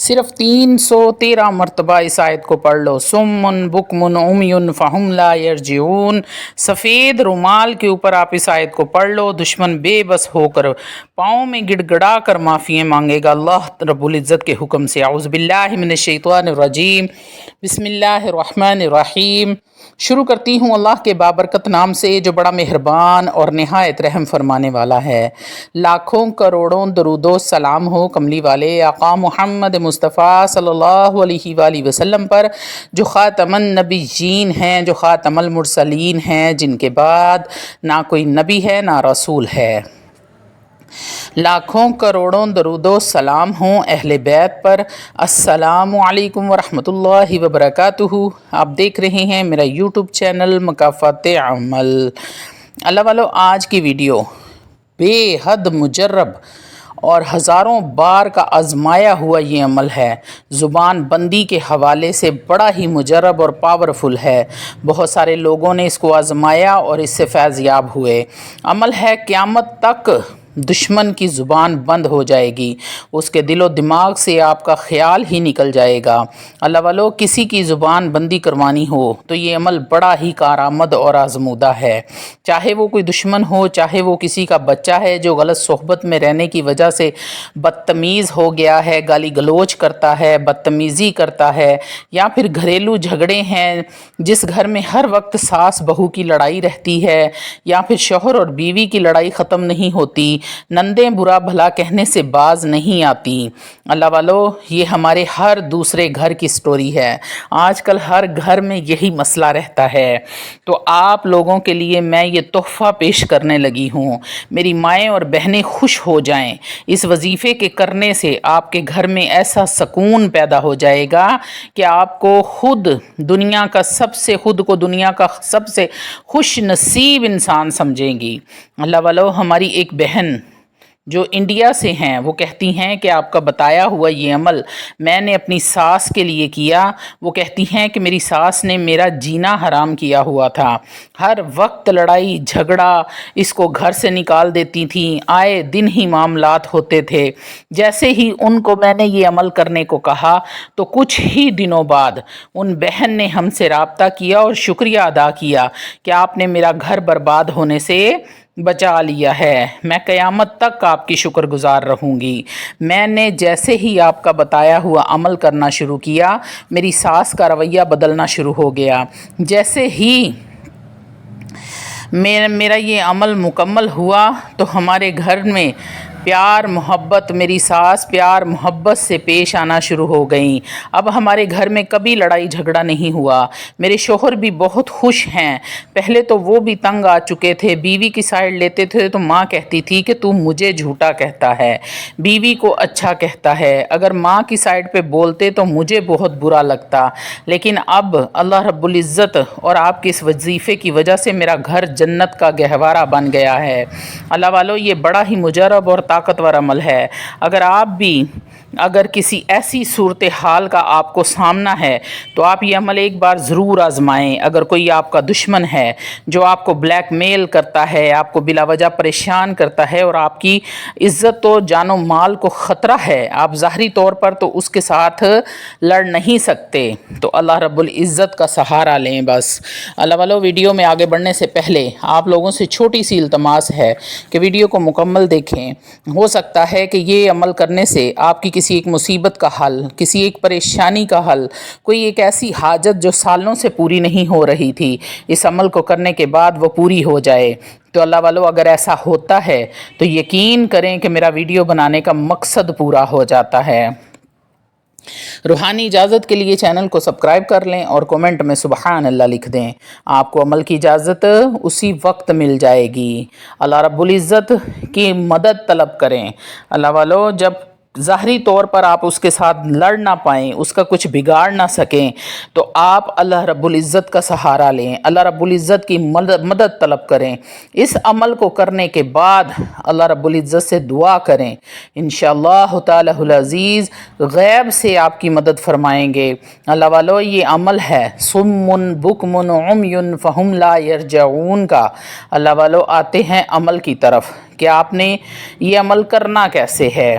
صرف 313 مرتبہ اس آیت کو پڑھ لو. سمن بکمن عمیٌ فہم لا یرجعون. سفید رومال کے اوپر آپ اس آیت کو پڑھ لو. دشمن بے بس ہو کر پاؤں میں گڑ گڑا کر معافی مانگے گا اللہ رب العزت کے حکم سے. اعوذ باللہ من الشیطان الرجیم. بسم اللہ الرحمن الرحیم. شروع کرتی ہوں اللہ کے بابرکت نام سے جو بڑا مہربان اور نہایت رحم فرمانے والا ہے. لاکھوں کروڑوں درود و سلام ہو کملی والے آقا محمد مصطفیٰ صلی اللہ علیہ وآلہ وسلم پر جو خاتم النبیین ہیں، جو خاتم المرسلین ہیں، جن کے بعد نہ کوئی نبی ہے نہ رسول ہے. لاکھوں کروڑوں درود و سلام ہوں اہل بیت پر. السلام علیکم ورحمۃ اللہ وبرکاتہ. آپ دیکھ رہے ہیں میرا یوٹیوب چینل مکافات عمل. اللہ والو، آج کی ویڈیو بے حد مجرب اور ہزاروں بار کا آزمایا ہوا یہ عمل ہے. زبان بندی کے حوالے سے بڑا ہی مجرب اور پاورفل ہے. بہت سارے لوگوں نے اس کو آزمایا اور اس سے فیض یاب ہوئے. عمل ہے قیامت تک دشمن کی زبان بند ہو جائے گی، اس کے دل و دماغ سے آپ کا خیال ہی نکل جائے گا. اللہ والو، کسی کی زبان بندی کروانی ہو تو یہ عمل بڑا ہی کارآمد اور آزمودہ ہے. چاہے وہ کوئی دشمن ہو، چاہے وہ کسی کا بچہ ہے جو غلط صحبت میں رہنے کی وجہ سے بدتمیز ہو گیا ہے، گالی گلوچ کرتا ہے، بدتمیزی کرتا ہے، یا پھر گھریلو جھگڑے ہیں جس گھر میں ہر وقت ساس بہو کی لڑائی رہتی ہے، یا پھر شوہر اور بیوی کی لڑائی ختم نہیں ہوتی، نندیں برا بھلا کہنے سے باز نہیں آتی. اللہ والو، یہ ہمارے ہر دوسرے گھر کی سٹوری ہے. آج کل ہر گھر میں یہی مسئلہ رہتا ہے. تو آپ لوگوں کے لیے میں یہ تحفہ پیش کرنے لگی ہوں. میری مائیں اور بہنیں خوش ہو جائیں. اس وظیفے کے کرنے سے آپ کے گھر میں ایسا سکون پیدا ہو جائے گا کہ آپ کو خود دنیا کا سب سے خوش نصیب انسان سمجھیں گی. اللہ والو، ہماری ایک بہن جو انڈیا سے ہیں وہ کہتی ہیں کہ آپ کا بتایا ہوا یہ عمل میں نے اپنی ساس کے لیے کیا. وہ کہتی ہیں کہ میری ساس نے میرا جینا حرام کیا ہوا تھا. ہر وقت لڑائی جھگڑا، اس کو گھر سے نکال دیتی تھیں، آئے دن ہی معاملات ہوتے تھے. جیسے ہی ان کو میں نے یہ عمل کرنے کو کہا تو کچھ ہی دنوں بعد ان بہن نے ہم سے رابطہ کیا اور شکریہ ادا کیا کہ آپ نے میرا گھر برباد ہونے سے بچا لیا ہے. میں قیامت تک آپ کی شکر گزار رہوں گی. میں نے جیسے ہی آپ کا بتایا ہوا عمل کرنا شروع کیا، میری ساس کا رویہ بدلنا شروع ہو گیا. جیسے ہی میرا یہ عمل مکمل ہوا تو ہمارے گھر میں پیار محبت، میری ساس پیار محبت سے پیش آنا شروع ہو گئیں. اب ہمارے گھر میں کبھی لڑائی جھگڑا نہیں ہوا. میرے شوہر بھی بہت خوش ہیں. پہلے تو وہ بھی تنگ آ چکے تھے. بیوی کی سائڈ لیتے تھے تو ماں کہتی تھی کہ تو مجھے جھوٹا کہتا ہے، بیوی کو اچھا کہتا ہے. اگر ماں کی سائڈ پہ بولتے تو مجھے بہت برا لگتا. لیکن اب اللہ رب العزت اور آپ کے اس وظیفے کی وجہ سے میرا گھر جنت کا گہوارہ بن گیا ہے. اللہ والو، یہ بڑا ہی مجرب اور طاقتور عمل ہے. اگر کسی ایسی صورتحال کا آپ کو سامنا ہے تو آپ یہ عمل ایک بار ضرور آزمائیں. اگر کوئی آپ کا دشمن ہے جو آپ کو بلیک میل کرتا ہے، آپ کو بلا وجہ پریشان کرتا ہے اور آپ کی عزت و جان و مال کو خطرہ ہے، آپ ظاہری طور پر تو اس کے ساتھ لڑ نہیں سکتے، تو اللہ رب العزت کا سہارا لیں بس. اللہ والو، ویڈیو میں آگے بڑھنے سے پہلے آپ لوگوں سے چھوٹی سی التماس ہے کہ ویڈیو کو مکمل دیکھیں. ہو سکتا ہے کہ یہ عمل کرنے سے آپ کی کسی ایک مصیبت کا حل، کسی ایک پریشانی کا حل، کوئی ایک ایسی حاجت جو سالوں سے پوری نہیں ہو رہی تھی، اس عمل کو کرنے کے بعد وہ پوری ہو جائے. تو اللہ والو، اگر ایسا ہوتا ہے تو یقین کریں کہ میرا ویڈیو بنانے کا مقصد پورا ہو جاتا ہے. روحانی اجازت کے لیے چینل کو سبسکرائب کر لیں اور کومنٹ میں سبحان اللہ لکھ دیں. آپ کو عمل کی اجازت اسی وقت مل جائے گی. اللہ رب العزت کی مدد طلب کریں. اللہ والو، جب ظاہری طور پر آپ اس کے ساتھ لڑ نہ پائیں، اس کا کچھ بگاڑ نہ سکیں، تو آپ اللہ رب العزت کا سہارا لیں، اللہ رب العزت کی مدد طلب کریں. اس عمل کو کرنے کے بعد اللہ رب العزت سے دعا کریں. انشاءاللہ تعالی العزیز غیب سے آپ کی مدد فرمائیں گے. اللہ والو، یہ عمل ہے صم بکم عمی فہم لا یرجعون کا. اللہ والو، آتے ہیں عمل کی طرف کہ آپ نے یہ عمل کرنا کیسے ہے.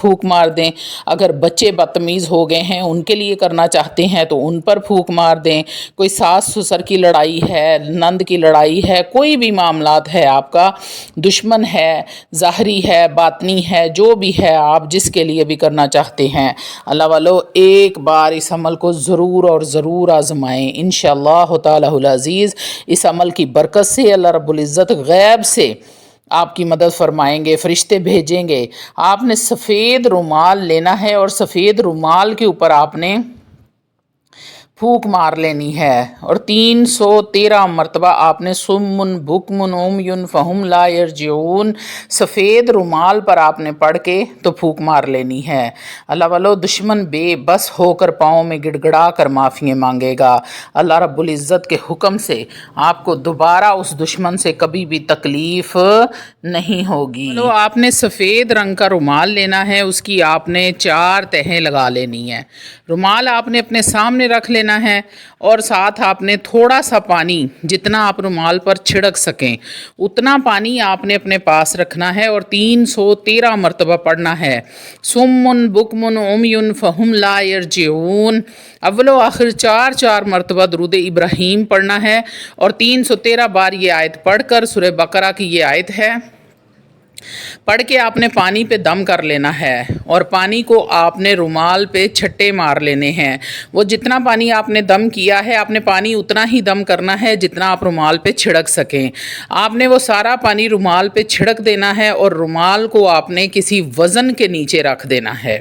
پھونک مار دیں، اگر بچے بدتمیز ہو گئے ہیں ان کے لیے کرنا چاہتے ہیں تو ان پر پھونک مار دیں، کوئی ساس سسر کی لڑائی ہے، نند کی لڑائی ہے، کوئی بھی معاملات ہے، آپ کا دشمن ہے، ظاہری ہے، باطنی ہے، جو بھی ہے، آپ جس کے لیے بھی کرنا چاہتے ہیں، اللہ والو ایک بار اس عمل کو ضرور اور ضرور آزمائیں، انشاءاللہ تعالی العزیز اس عمل کی برکت سے اللہ رب العزت غیب سے آپ کی مدد فرمائیں گے، فرشتے بھیجیں گے۔ آپ نے سفید رومال لینا ہے اور سفید رومال کے اوپر آپ نے پھونک مار لینی ہے اور 313 مرتبہ آپ نے سمن بکمن عمیٌ فہم لا یرجعون سفید رومال پر آپ نے پڑھ کے تو پھونک مار لینی ہے۔ اللہ والو دشمن بے بس ہو کر پاؤں میں گڑ گڑا کر معافی مانگے گا، اللہ رب العزت کے حکم سے آپ کو دوبارہ اس دشمن سے کبھی بھی تکلیف نہیں ہوگی۔ تو آپ نے سفید رنگ کا رومال لینا ہے، اس کی آپ نے 4 تہیں لگا لینی ہے، رومال آپ نے اپنے سامنے رکھ لینا ہے اور ساتھ آپ نے تھوڑا سا پانی جتنا آپ رومال پر چھڑک سکیں اتنا پانی آپ نے اپنے پاس رکھنا ہے اور 313 مرتبہ پڑھنا ہے، سمن بکمن عمیٌ فہم لا یرجعون، اول و آخر 4 مرتبہ درود ابراہیم پڑھنا ہے اور 313 بار یہ آیت پڑھ کر، سورہ بقرہ کی یہ آیت ہے، پڑھ کے آپ نے پانی پہ دم کر لینا ہے اور پانی کو آپ نے رومال پہ چھٹے مار لینے ہیں، وہ جتنا پانی آپ نے دم کیا ہے آپ نے پانی اتنا ہی دم کرنا ہے جتنا آپ رومال پہ چھڑک سکیں، آپ نے وہ سارا پانی رومال پہ چھڑک دینا ہے اور رومال کو آپ نے کسی وزن کے نیچے رکھ دینا ہے۔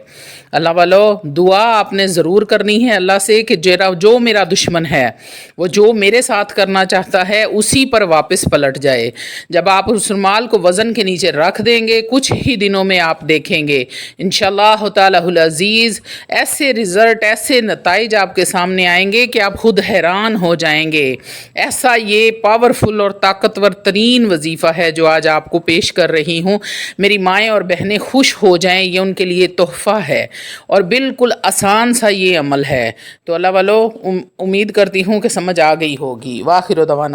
اللہ والو دعا آپ نے ضرور کرنی ہے اللہ سے کہ جو میرا دشمن ہے وہ جو میرے ساتھ کرنا چاہتا ہے اسی پر واپس پلٹ جائے۔ جب آپ اس رومال کو وزن کے نیچے رکھ دیں گے کچھ ہی دنوں میں آپ دیکھیں گے انشاءاللہ تعالی العزیز ایسے رزلٹ، ایسے نتائج آپ کے سامنے آئیں گے کہ آپ خود حیران ہو جائیں گے۔ ایسا یہ پاورفل اور طاقتور ترین وظیفہ ہے جو آج آپ کو پیش کر رہی ہوں، میری مائیں اور بہنیں خوش ہو جائیں، یہ ان کے لیے تحفہ ہے اور بالکل آسان سا یہ عمل ہے۔ تو اللہ والو امید کرتی ہوں کہ سمجھ آ گئی ہوگی۔ وآخر دعوانا